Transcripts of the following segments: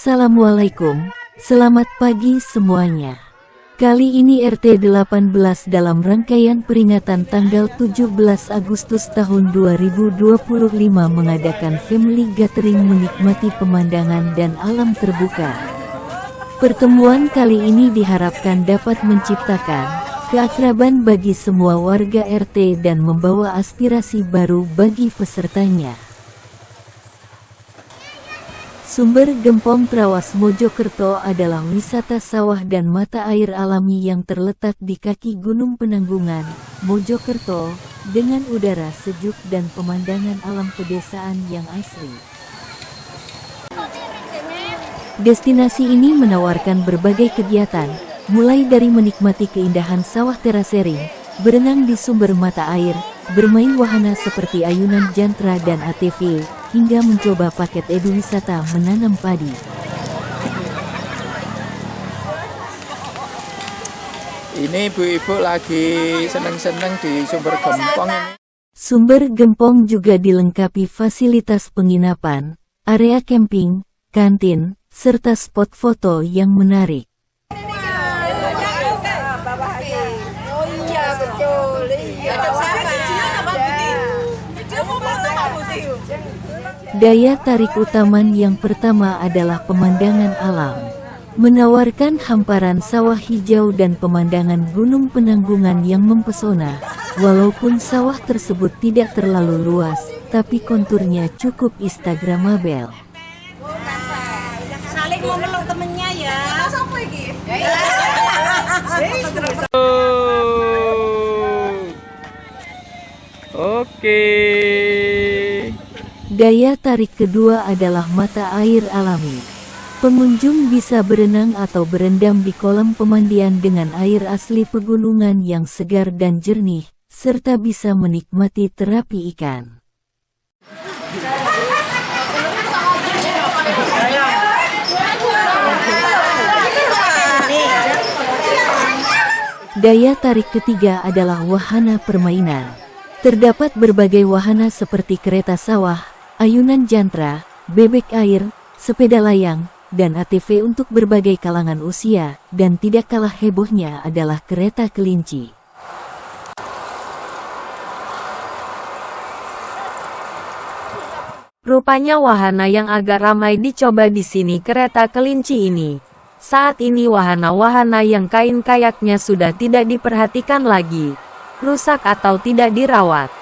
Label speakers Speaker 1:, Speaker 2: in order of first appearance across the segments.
Speaker 1: Assalamualaikum, selamat pagi semuanya. Kali ini RT 18 dalam rangkaian peringatan tanggal 17 Agustus tahun 2025 mengadakan family gathering menikmati pemandangan dan alam terbuka. Pertemuan kali ini diharapkan dapat menciptakan keakraban bagi semua warga RT dan membawa aspirasi baru bagi pesertanya. Sumber Gempong Trawas Mojokerto adalah wisata sawah dan mata air alami yang terletak di kaki Gunung Penanggungan, Mojokerto, dengan udara sejuk dan pemandangan alam pedesaan yang asri. Destinasi ini menawarkan berbagai kegiatan, mulai dari menikmati keindahan sawah terasering, berenang di sumber mata air, bermain wahana seperti ayunan jantra dan ATV, hingga mencoba paket eduwisata menanam padi.
Speaker 2: Ini ibu-ibu lagi seneng-seneng di Sumber Gempong ini.
Speaker 1: Sumber Gempong juga dilengkapi fasilitas penginapan, area camping, kantin, serta spot foto yang menarik. Daya tarik utama yang pertama adalah pemandangan alam. Menawarkan hamparan sawah hijau dan pemandangan Gunung Penanggungan yang mempesona. Walaupun sawah tersebut tidak terlalu luas, tapi konturnya cukup instagramable.
Speaker 3: Saling memeluk temennya ya.
Speaker 2: Oke.
Speaker 1: Daya tarik kedua adalah mata air alami. Pengunjung bisa berenang atau berendam di kolam pemandian dengan air asli pegunungan yang segar dan jernih, serta bisa menikmati terapi ikan. Daya tarik ketiga adalah wahana permainan. Terdapat berbagai wahana seperti kereta sawah, ayunan jantra, bebek air, sepeda layang, dan ATV untuk berbagai kalangan usia, dan tidak kalah hebohnya adalah kereta kelinci.
Speaker 4: Rupanya wahana yang agak ramai dicoba di sini kereta kelinci ini. Saat ini wahana-wahana yang kain kayaknya sudah tidak diperhatikan lagi, rusak atau tidak dirawat.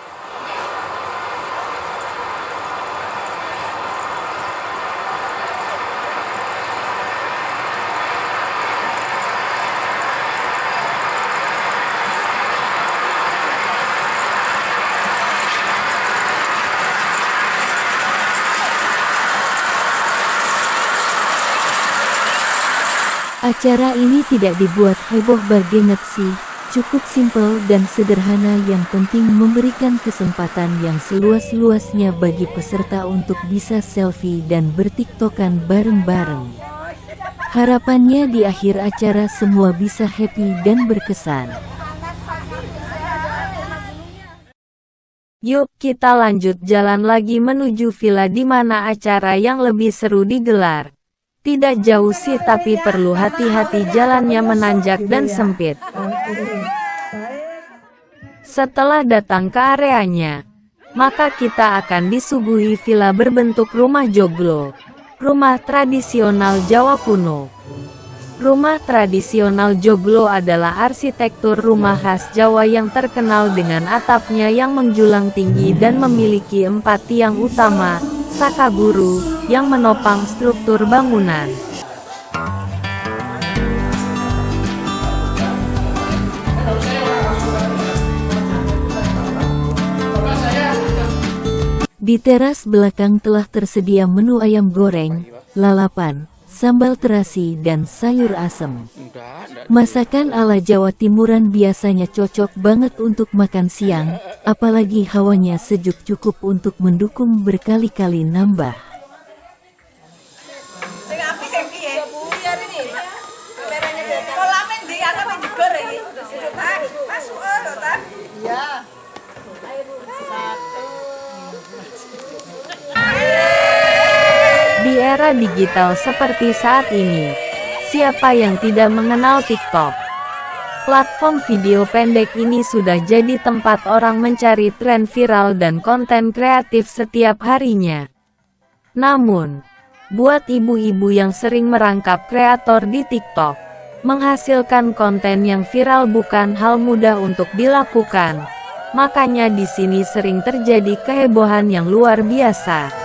Speaker 1: Acara ini tidak dibuat heboh banget sih, cukup simpel dan sederhana, yang penting memberikan kesempatan yang seluas-luasnya bagi peserta untuk bisa selfie dan bertiktokan bareng-bareng. Harapannya di akhir acara semua bisa happy dan berkesan.
Speaker 4: Yuk kita lanjut jalan lagi menuju villa di mana acara yang lebih seru digelar. Tidak jauh sih tapi perlu hati-hati, jalannya menanjak dan sempit. Setelah datang ke areanya, maka kita akan disuguhi villa berbentuk rumah joglo. Rumah tradisional Jawa kuno. Rumah tradisional joglo adalah arsitektur rumah khas Jawa yang terkenal dengan atapnya yang menjulang tinggi dan memiliki 4 tiang utama, sakaburu, yang menopang struktur bangunan.
Speaker 1: Di teras belakang telah tersedia menu ayam goreng, lalapan, sambal terasi dan sayur asem. Masakan ala Jawa Timuran biasanya cocok banget untuk makan siang, apalagi hawanya sejuk cukup untuk mendukung berkali-kali nambah.
Speaker 4: Di era digital seperti saat ini, siapa yang tidak mengenal TikTok? Platform video pendek ini sudah jadi tempat orang mencari tren viral dan konten kreatif setiap harinya. Namun, buat ibu-ibu yang sering merangkap kreator di TikTok, menghasilkan konten yang viral bukan hal mudah untuk dilakukan. Makanya di sini sering terjadi kehebohan yang luar biasa.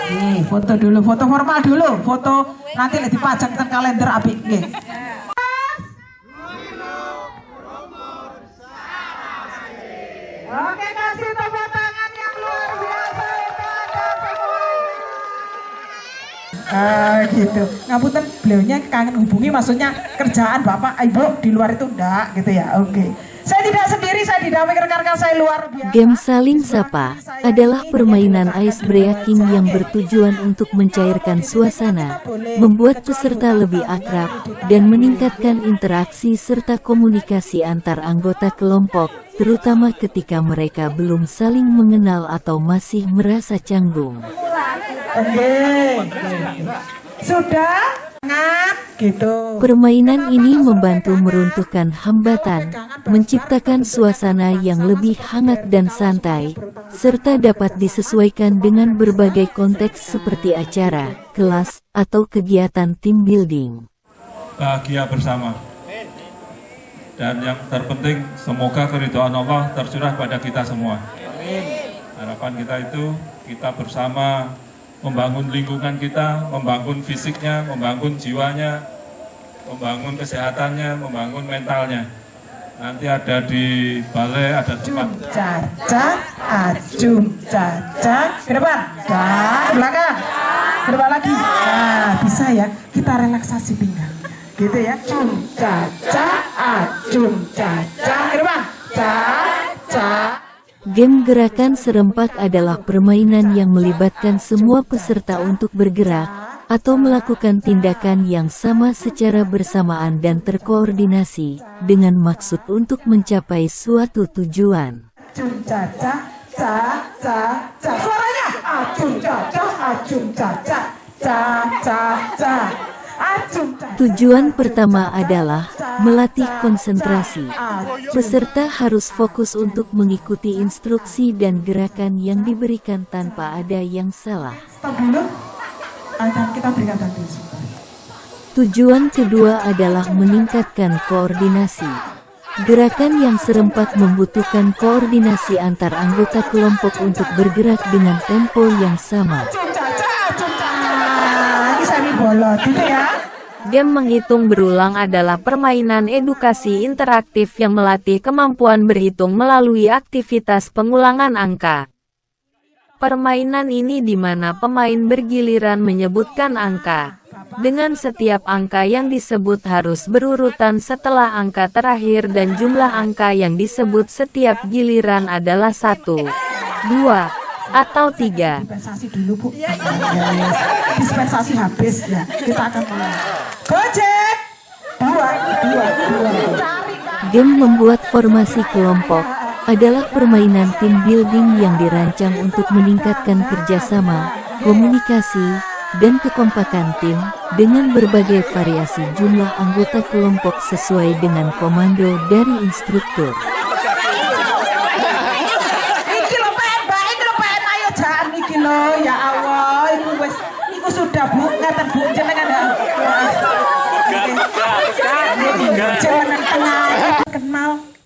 Speaker 5: Nih, foto dulu, foto formal dulu, foto nanti dipajang ke kalender apik nggih. Oke, kasih tepuk tangan yang luar biasa gitu. Ngapunten, beliaunya kangen hubungi, maksudnya kerjaan Bapak Ibu di luar itu enggak gitu ya. Oke. Saya tidak sendiri, saya didampingi rekan-rekan saya luar biasa.
Speaker 1: Game saling sapa adalah permainan ice breaking yang bertujuan untuk mencairkan suasana, membuat peserta lebih akrab, dan meningkatkan interaksi serta komunikasi antar anggota kelompok, terutama ketika mereka belum saling mengenal atau masih merasa canggung.
Speaker 5: Oke. Sudah? Gitu.
Speaker 1: Permainan ini membantu meruntuhkan hambatan, menciptakan suasana yang lebih hangat dan santai, serta dapat disesuaikan dengan berbagai konteks seperti acara, kelas, atau kegiatan team building.
Speaker 6: Bahagia bersama. Dan yang terpenting, semoga keridhaan Allah tercurah pada kita semua. Harapan kita itu, kita bersama membangun lingkungan kita, membangun fisiknya, membangun jiwanya, membangun kesehatannya, membangun mentalnya. Nanti ada di balai, ada tempat.
Speaker 5: Caca, acung, caca, ke depan, ke belakang, ke depan lagi. Nah, bisa ya, kita relaksasi pinggang, gitu ya. Acung, caca, acung, caca, ke depan, caca.
Speaker 1: Game gerakan serempak adalah permainan yang melibatkan semua peserta untuk bergerak atau melakukan tindakan yang sama secara bersamaan dan terkoordinasi dengan maksud untuk mencapai suatu tujuan.
Speaker 5: Acung, caca, caca, caca. Suaranya acung, caca, acung, caca, caca, caca.
Speaker 1: Tujuan pertama adalah melatih konsentrasi. Peserta harus fokus untuk mengikuti instruksi dan gerakan yang diberikan tanpa ada yang salah.
Speaker 5: Stop dulu, akan kita berikan bantuan sebentar.
Speaker 1: Tujuan kedua adalah meningkatkan koordinasi. Gerakan yang serempak membutuhkan koordinasi antar anggota kelompok untuk bergerak dengan tempo yang sama.
Speaker 4: Game menghitung berulang adalah permainan edukasi interaktif yang melatih kemampuan berhitung melalui aktivitas pengulangan angka. Permainan ini di mana pemain bergiliran menyebutkan angka. Dengan setiap angka yang disebut harus berurutan setelah angka terakhir dan jumlah angka yang disebut setiap giliran adalah 1, 2, atau 3.
Speaker 5: Dispensasi dulu, Bu. Dispensasi habis ya. Kita akan mulai. Gojek. 2.
Speaker 1: Game membuat formasi kelompok adalah permainan tim building yang dirancang untuk meningkatkan kerjasama, komunikasi, dan kekompakan tim dengan berbagai variasi jumlah anggota kelompok sesuai dengan komando dari instruktur.
Speaker 5: Ya Allah, iku sudah Bu, ngaten Bu, jenengan kenal.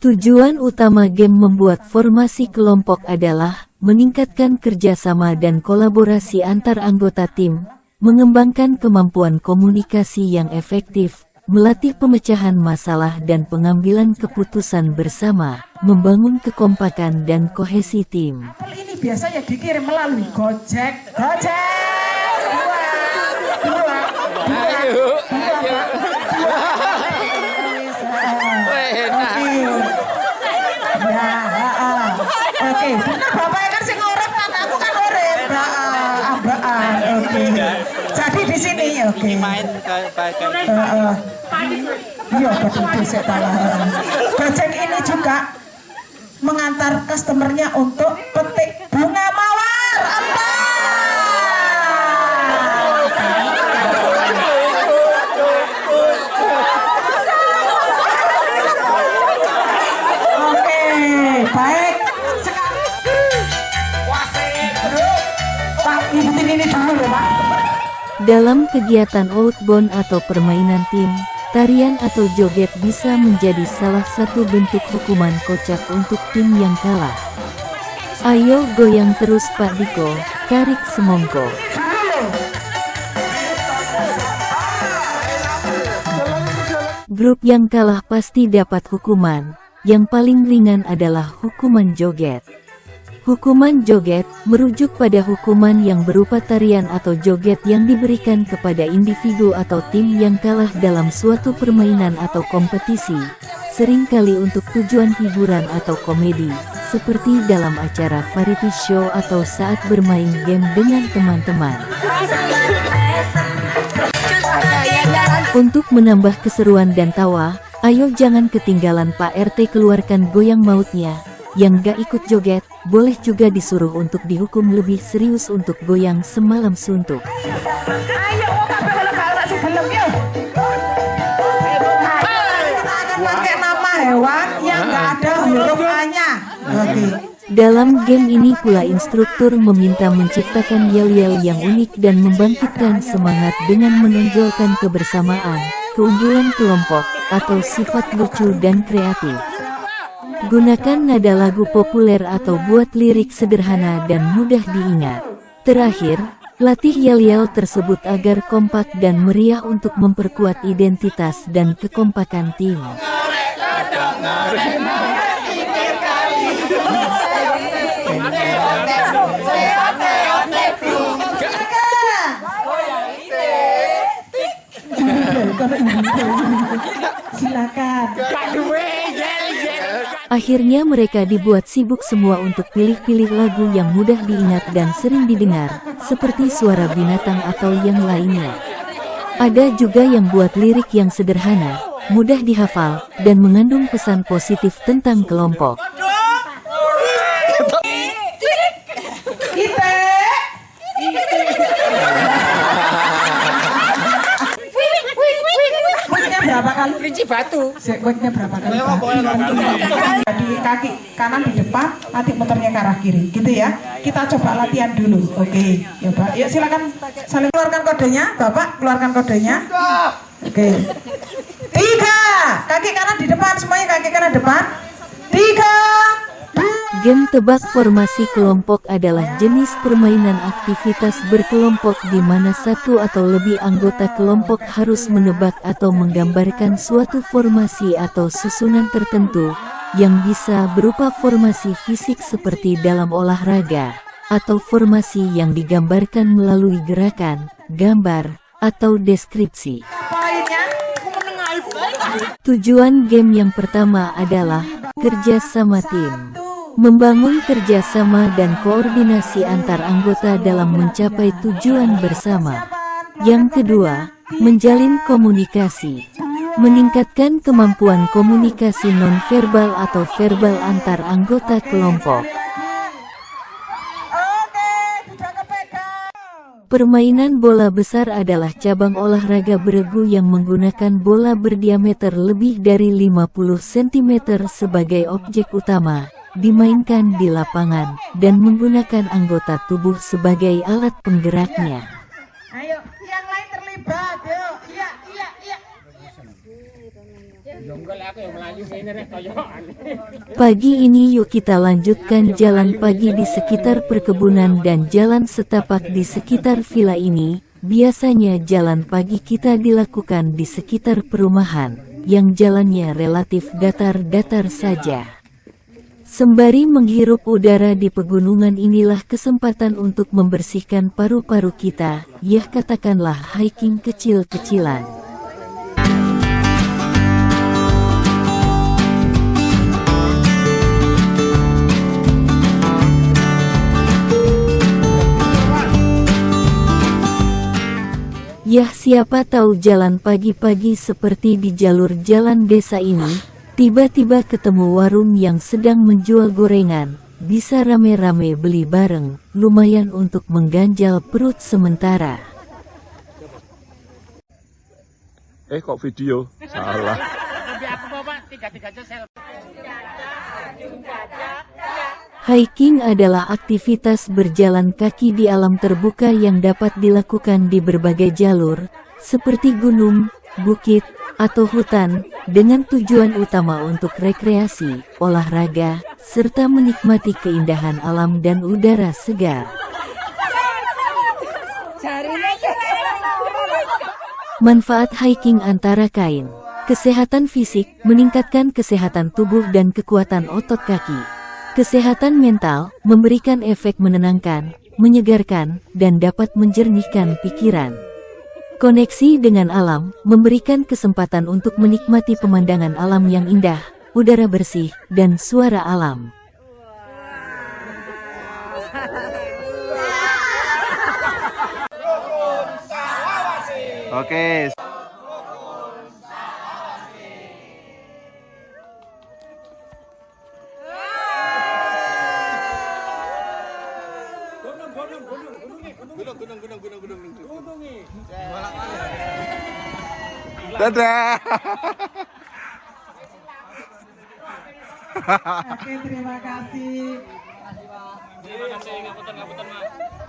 Speaker 1: Tujuan utama game membuat formasi kelompok adalah meningkatkan kerjasama dan kolaborasi antar anggota tim, mengembangkan kemampuan komunikasi yang efektif, melatih pemecahan masalah dan pengambilan keputusan bersama, membangun kekompakan dan kohesi tim.
Speaker 5: Ini biasanya dikirim melalui Gojek. Oke, benar Bapak kan sing urip, aku kan urip. Ambaan. Oke. Jadi di sini oke. Iya, betul saya tahu. Gojek ini juga mengantar customernya untuk petik bunga mawar.
Speaker 1: Dalam kegiatan outbound atau permainan tim, tarian atau joget bisa menjadi salah satu bentuk hukuman kocak untuk tim yang kalah. Ayo goyang terus Pak Diko, tarik semongko. Grup yang kalah pasti dapat hukuman, yang paling ringan adalah hukuman joget. Hukuman joget merujuk pada hukuman yang berupa tarian atau joget yang diberikan kepada individu atau tim yang kalah dalam suatu permainan atau kompetisi, seringkali untuk tujuan hiburan atau komedi, seperti dalam acara variety show atau saat bermain game dengan teman-teman. Untuk menambah keseruan dan tawa, ayo jangan ketinggalan Pak RT keluarkan goyang mautnya. Yang gak ikut joget, boleh juga disuruh untuk dihukum lebih serius untuk goyang semalam suntuk.
Speaker 5: Ayo, kita akan pakai nama hewan yang gak ada huruf A-nya. Oke.
Speaker 1: Dalam game ini pula instruktur meminta menciptakan yel-yel yang unik dan membangkitkan semangat dengan menonjolkan kebersamaan, keunggulan kelompok, atau sifat lucu dan kreatif. Gunakan nada lagu populer atau buat lirik sederhana dan mudah diingat. Terakhir, latih yel-yel tersebut agar kompak dan meriah untuk memperkuat identitas dan kekompakan tim.
Speaker 5: Silakan.
Speaker 1: Akhirnya mereka dibuat sibuk semua untuk pilih-pilih lagu yang mudah diingat dan sering didengar, seperti suara binatang atau yang lainnya. Ada juga yang buat lirik yang sederhana, mudah dihafal, dan mengandung pesan positif tentang kelompok.
Speaker 5: Berapa kali?
Speaker 2: Kerinci batu.
Speaker 5: Kueknya berapa kali? Di kaki kanan di depan, nanti muternya ke arah kiri, gitu ya. Kita coba latihan dulu, oke? Ya Pak, yuk silakan saling keluarkan kodenya, Bapak keluarkan kodenya. Oke. 3, kaki kanan di depan, semuanya kaki kanan depan. 3.
Speaker 1: Game tebak formasi kelompok adalah jenis permainan aktivitas berkelompok di mana satu atau lebih anggota kelompok harus menebak atau menggambarkan suatu formasi atau susunan tertentu, yang bisa berupa formasi fisik seperti dalam olahraga, atau formasi yang digambarkan melalui gerakan, gambar, atau deskripsi. Tujuan game yang pertama adalah kerja sama tim. Membangun kerjasama dan koordinasi antar anggota dalam mencapai tujuan bersama. Yang kedua, menjalin komunikasi. Meningkatkan kemampuan komunikasi nonverbal atau verbal antar anggota kelompok. Permainan bola besar adalah cabang olahraga beregu yang menggunakan bola berdiameter lebih dari 50 cm sebagai objek utama, dimainkan di lapangan, dan menggunakan anggota tubuh sebagai alat penggeraknya.
Speaker 5: Ayo, yang lain terlibat, yuk. Iya.
Speaker 1: Pagi ini yuk kita lanjutkan jalan pagi di sekitar perkebunan dan jalan setapak di sekitar villa ini. Biasanya jalan pagi kita dilakukan di sekitar perumahan, yang jalannya relatif datar-datar saja. Sembari menghirup udara di pegunungan inilah kesempatan untuk membersihkan paru-paru kita, ya katakanlah hiking kecil-kecilan. Yah, siapa tahu jalan pagi-pagi seperti di jalur jalan desa ini, tiba-tiba ketemu warung yang sedang menjual gorengan, bisa rame-rame beli bareng, lumayan untuk mengganjal perut sementara.
Speaker 6: Kok video? Salah.
Speaker 1: Hiking adalah aktivitas berjalan kaki di alam terbuka yang dapat dilakukan di berbagai jalur, seperti gunung, bukit, atau hutan, dengan tujuan utama untuk rekreasi, olahraga, serta menikmati keindahan alam dan udara segar. Manfaat hiking antara kain. Kesehatan fisik, meningkatkan kesehatan tubuh dan kekuatan otot kaki. Kesehatan mental, memberikan efek menenangkan, menyegarkan, dan dapat menjernihkan pikiran. Koneksi dengan alam, memberikan kesempatan untuk menikmati pemandangan alam yang indah, udara bersih, dan suara alam.
Speaker 7: Oke. Dadah.
Speaker 5: Oke, terima kasih.
Speaker 8: Terima kasih, ngapunten, Mas.